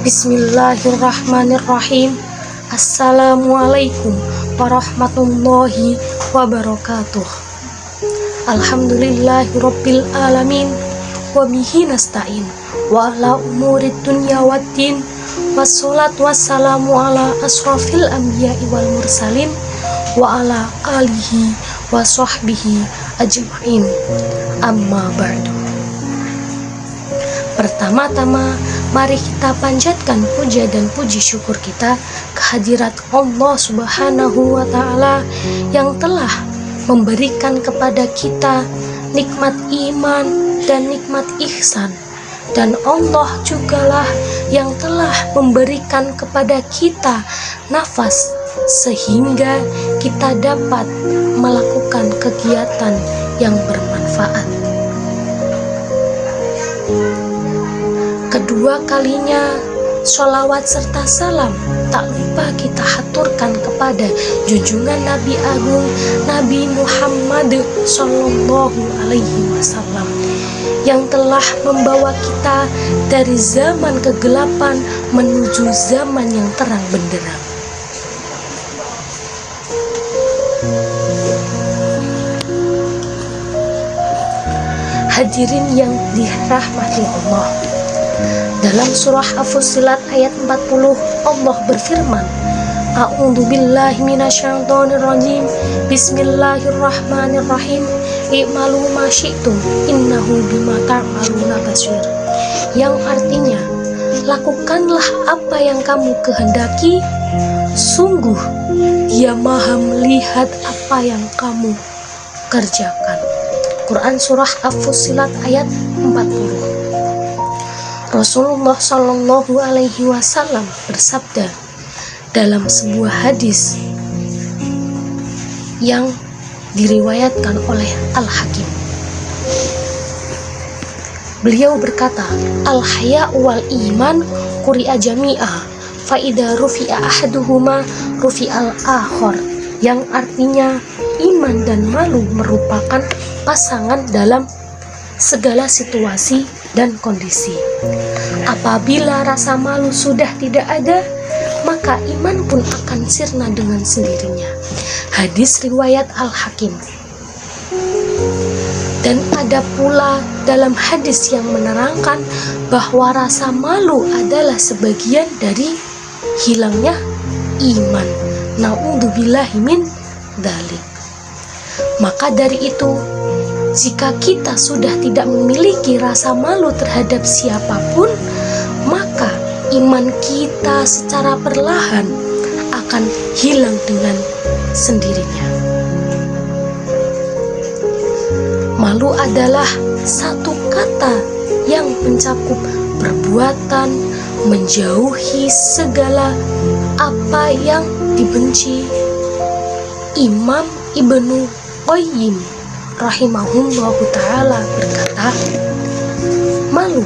Bismillahirrahmanirrahim. Assalamualaikum warahmatullahi wabarakatuh. Alhamdulillahirabbil alamin wa bihi nasta'in wa ala umurid dunya waddin. Wassalatu wassalamu ala asrafil anbiya'i wal mursalin wa ala alihi wa sahbihi ajma'in. Amma ba'du. Pertama-tama, mari kita panjatkan puja dan puji syukur kita kehadirat Allah Subhanahu wa Ta'ala yang telah memberikan kepada kita nikmat iman dan nikmat ihsan, dan Allah jugalah yang telah memberikan kepada kita nafas sehingga kita dapat melakukan kegiatan yang bermanfaat. Kedua kalinya, sholawat serta salam tak lupa kita haturkan kepada junjungan Nabi Agung Nabi Muhammad Sallallahu Alaihi Wasallam yang telah membawa kita dari zaman kegelapan menuju zaman yang terang benderang. Hadirin yang dirahmati Allah, dalam surah As-Fussilat ayat 40 Allah berfirman, A'udzu billahi minasyaitonir rajim. Bismillahirrahmanirrahim. I'malu ma syi'tum innahu bima ta'maluna basir. Yang artinya, lakukanlah apa yang kamu kehendaki, sungguh Dia Maha melihat apa yang kamu kerjakan. Quran surah As-Fussilat ayat 40. Rasulullah Shallallahu Alaihi Wasallam bersabda dalam sebuah hadis yang diriwayatkan oleh Al-Hakim. Beliau berkata, Al-haya wal iman quri'a jami'a fa idza rufi'a ahaduhuma rufi'al akhar, yang artinya iman dan malu merupakan pasangan dalam segala situasi dan kondisi. Apabila rasa malu sudah tidak ada, maka iman pun akan sirna dengan sendirinya. Hadis riwayat Al-Hakim. Dan ada pula dalam hadis yang menerangkan bahwa rasa malu adalah sebagian dari hilangnya iman. Na'udzubillahi min dzalik. Maka dari itu, jika kita sudah tidak memiliki rasa malu terhadap siapapun, maka iman kita secara perlahan akan hilang dengan sendirinya. Malu adalah satu kata yang mencakup perbuatan menjauhi segala apa yang dibenci. Imam Ibnu Qayyim rahimahullahu ta'ala berkata, malu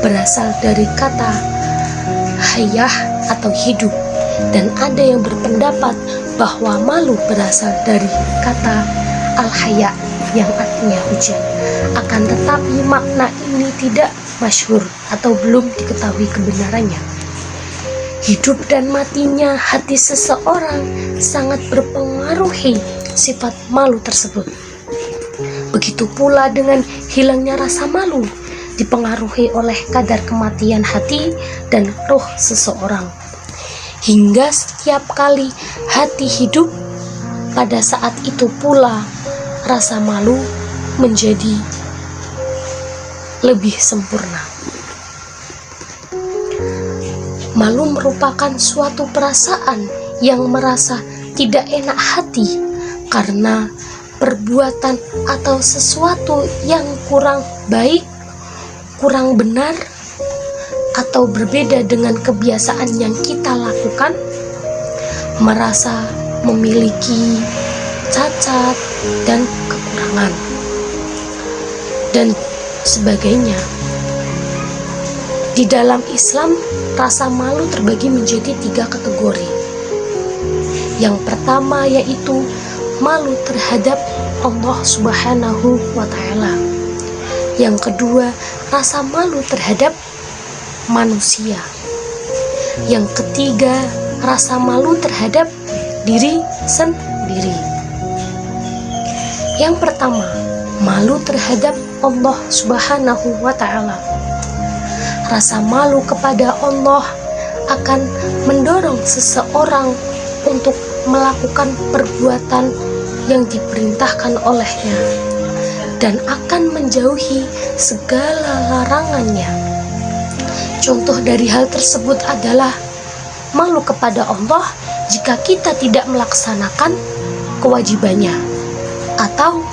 berasal dari kata hayah atau hidup, dan ada yang berpendapat bahwa malu berasal dari kata al-haya yang artinya hujan. Akan tetapi makna ini tidak masyhur atau belum diketahui kebenarannya. Hidup dan matinya hati seseorang sangat berpengaruhi sifat malu tersebut. Begitu pula dengan hilangnya rasa malu dipengaruhi oleh kadar kematian hati dan roh seseorang. Hingga setiap kali hati hidup, pada saat itu pula rasa malu menjadi lebih sempurna. Malu merupakan suatu perasaan yang merasa tidak enak hati karena perbuatan atau sesuatu yang kurang baik, kurang benar, atau berbeda dengan kebiasaan yang kita lakukan, merasa memiliki cacat dan kekurangan, dan sebagainya. Di dalam Islam, rasa malu terbagi menjadi 3 kategori. Yang pertama yaitu malu terhadap Allah Subhanahu wa Ta'ala. Yang kedua, rasa malu terhadap manusia. Yang ketiga, rasa malu terhadap diri sendiri. Yang pertama, malu terhadap Allah Subhanahu wa Ta'ala. Rasa malu kepada Allah akan mendorong seseorang untuk melakukan perbuatan yang diperintahkan olehnya dan akan menjauhi segala larangannya. Contoh dari hal tersebut adalah malu kepada Allah jika kita tidak melaksanakan kewajibannya atau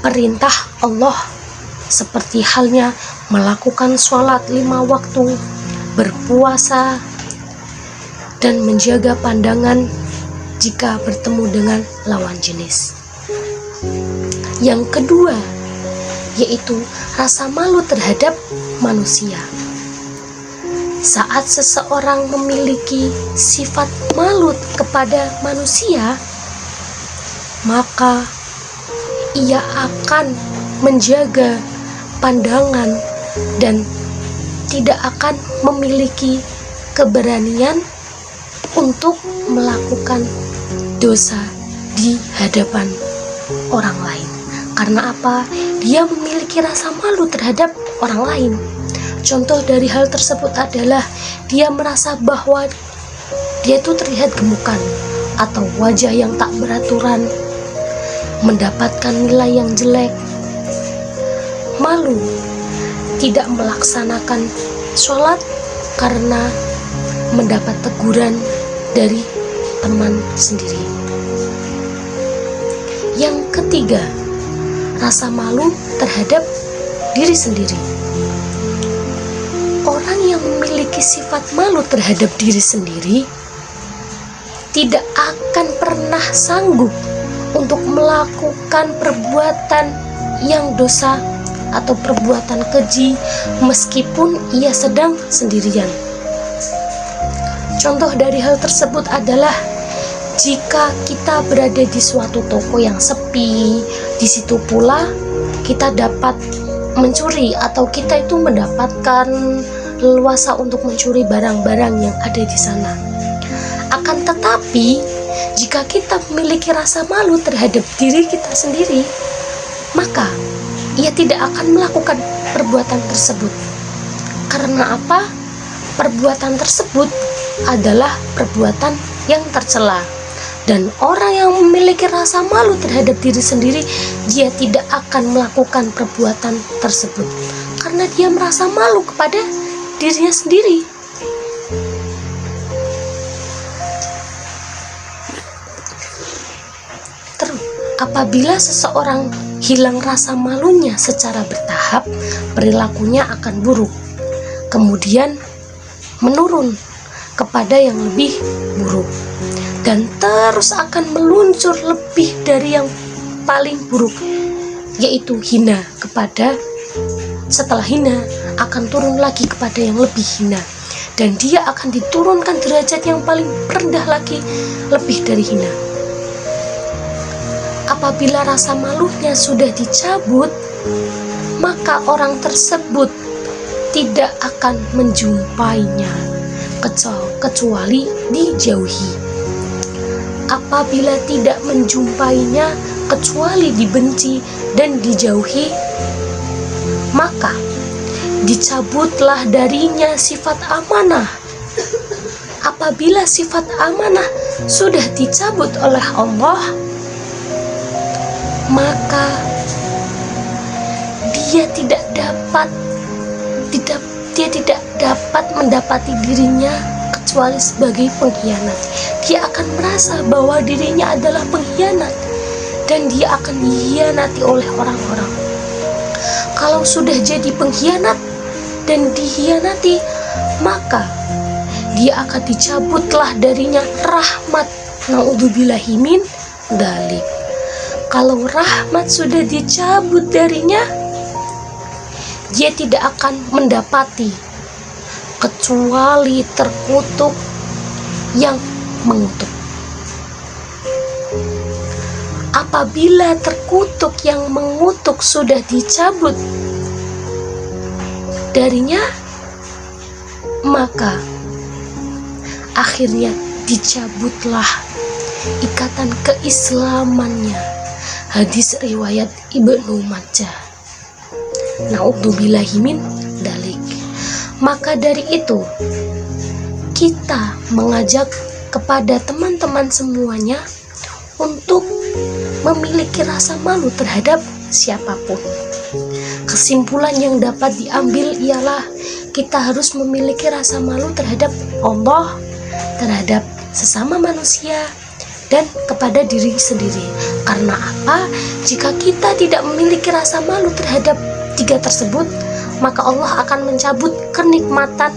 perintah Allah, seperti halnya melakukan sholat 5 waktu, berpuasa, dan menjaga pandangan jika bertemu dengan lawan jenis. Yang kedua, yaitu rasa malu terhadap manusia. Saat seseorang memiliki sifat malu kepada manusia, maka ia akan menjaga pandangan dan tidak akan memiliki keberanian untuk melakukan dosa di hadapan orang lain. Karena apa? Dia memiliki rasa malu terhadap orang lain. Contoh dari hal tersebut adalah dia merasa bahwa dia itu terlihat gemukan atau wajah yang tak beraturan, mendapatkan nilai yang jelek, malu tidak melaksanakan sholat karena mendapat teguran dari teman sendiri. Yang ketiga, rasa malu terhadap diri sendiri. Orang yang memiliki sifat malu terhadap diri sendiri tidak akan pernah sanggup untuk melakukan perbuatan yang dosa atau perbuatan keji meskipun ia sedang sendirian. Contoh dari hal tersebut adalah jika kita berada di suatu toko yang sepi, di situ pula kita dapat mencuri atau kita itu mendapatkan leluasa untuk mencuri barang-barang yang ada di sana. Akan tetapi, jika kita memiliki rasa malu terhadap diri kita sendiri, maka ia tidak akan melakukan perbuatan tersebut. Karena apa? Perbuatan tersebut adalah perbuatan yang tercela. Dan orang yang memiliki rasa malu terhadap diri sendiri, dia tidak akan melakukan perbuatan tersebut karena dia merasa malu kepada dirinya sendiri. Apabila seseorang hilang rasa malunya secara bertahap, perilakunya akan buruk, kemudian menurun kepada yang lebih buruk, dan terus akan meluncur lebih dari yang paling buruk, yaitu hina kepada, setelah hina akan turun lagi kepada yang lebih hina, dan dia akan diturunkan derajat yang paling rendah lagi, lebih dari hina. Apabila rasa malunya sudah dicabut, maka orang tersebut tidak akan menjumpainya kecuali dijauhi. Apabila tidak menjumpainya kecuali dibenci dan dijauhi, maka dicabutlah darinya sifat amanah. Apabila sifat amanah sudah dicabut oleh Allah, maka dia tidak dapat mendapati dirinya kecuali sebagai pengkhianat. Dia akan merasa bahwa dirinya adalah pengkhianat dan dia akan dikhianati oleh orang-orang. Kalau sudah jadi pengkhianat dan dikhianati, maka dia akan dicabutlah darinya rahmat. Naudzubillahi min dzalik. Kalau rahmat sudah dicabut darinya, dia tidak akan mendapati kecuali terkutuk yang mengutuk. Apabila terkutuk yang mengutuk sudah dicabut darinya, maka akhirnya dicabutlah ikatan keislamannya. Hadis riwayat Ibnu Majah. Na'udzubillahi min dalik. Maka dari itu, kita mengajak kepada teman-teman semuanya untuk memiliki rasa malu terhadap siapapun. Kesimpulan yang dapat diambil ialah kita harus memiliki rasa malu terhadap Allah, terhadap sesama manusia, dan kepada diri sendiri. Karena apa? Jika kita tidak memiliki rasa malu terhadap tiga tersebut, maka Allah akan mencabut kenikmatan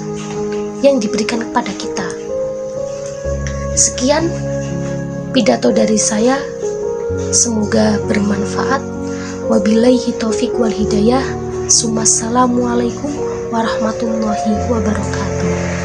yang diberikan kepada kita. Sekian pidato dari saya, semoga bermanfaat. Wabillahi taufik wal hidayah. Assalamualaikum warahmatullahi wabarakatuh.